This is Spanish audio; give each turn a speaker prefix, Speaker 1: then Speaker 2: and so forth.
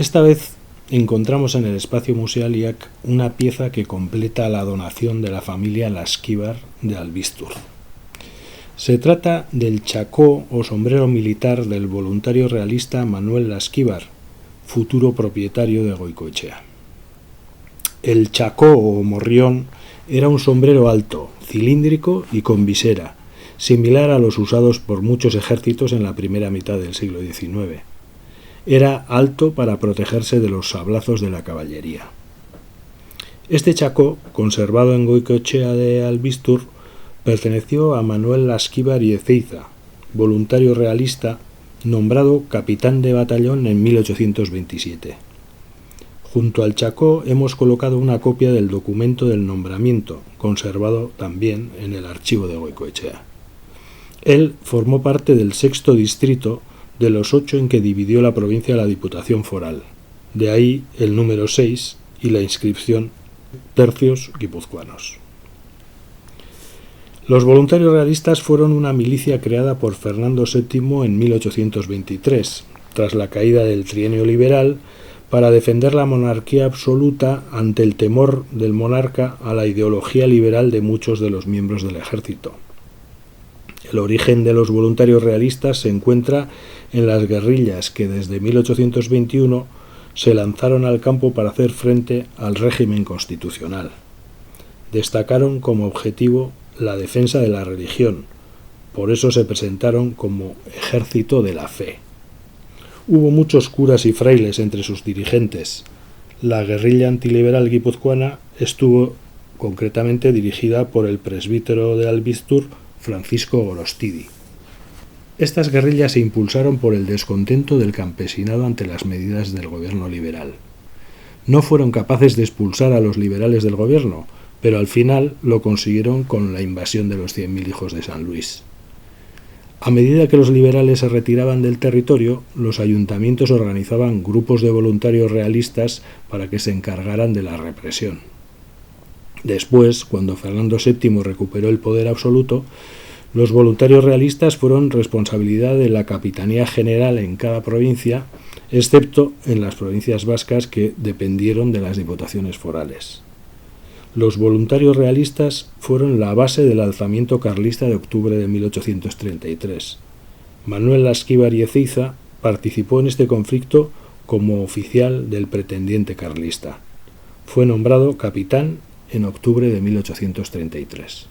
Speaker 1: Esta vez encontramos en el espacio museal IAC una pieza que completa la donación de la familia Lasquíbar de Albistur. Se trata del chacó o sombrero militar del voluntario realista Manuel Lasquíbar, futuro propietario de Goicoechea. El chacó o morrión era un sombrero alto, cilíndrico y con visera, similar a los usados por muchos ejércitos en la primera mitad del siglo XIX. Era alto para protegerse de los sablazos de la caballería. Este chacó, conservado en Goicoechea de Albistur, perteneció a Manuel Lasquíbar y Ezeiza, voluntario realista, nombrado capitán de batallón en 1827. Junto al chacó hemos colocado una copia del documento del nombramiento, conservado también en el archivo de Goicoechea. Él formó parte del 6º distrito de los 8 en que dividió la provincia la Diputación Foral. De ahí el número 6 y la inscripción tercios guipuzcoanos. Los voluntarios realistas fueron una milicia creada por Fernando VII en 1823, tras la caída del trienio liberal, para defender la monarquía absoluta ante el temor del monarca a la ideología liberal de muchos de los miembros del ejército. El origen de los voluntarios realistas se encuentra en las guerrillas que desde 1821 se lanzaron al campo para hacer frente al régimen constitucional. Destacaron como objetivo la defensa de la religión, por eso se presentaron como ejército de la fe. Hubo muchos curas y frailes entre sus dirigentes. La guerrilla antiliberal guipuzcoana estuvo concretamente dirigida por el presbítero de Albistur, Francisco Gorostidi. Estas guerrillas se impulsaron por el descontento del campesinado ante las medidas del gobierno liberal. No fueron capaces de expulsar a los liberales del gobierno, pero al final lo consiguieron con la invasión de los 100.000 hijos de San Luis. A medida que los liberales se retiraban del territorio, los ayuntamientos organizaban grupos de voluntarios realistas para que se encargaran de la represión. Después, cuando Fernando VII recuperó el poder absoluto, los voluntarios realistas fueron responsabilidad de la Capitanía General en cada provincia, excepto en las provincias vascas que dependieron de las diputaciones forales. Los voluntarios realistas fueron la base del alzamiento carlista de octubre de 1833. Manuel Lasquíbar y Ezeiza participó en este conflicto como oficial del pretendiente carlista. Fue nombrado capitán en octubre de 1833.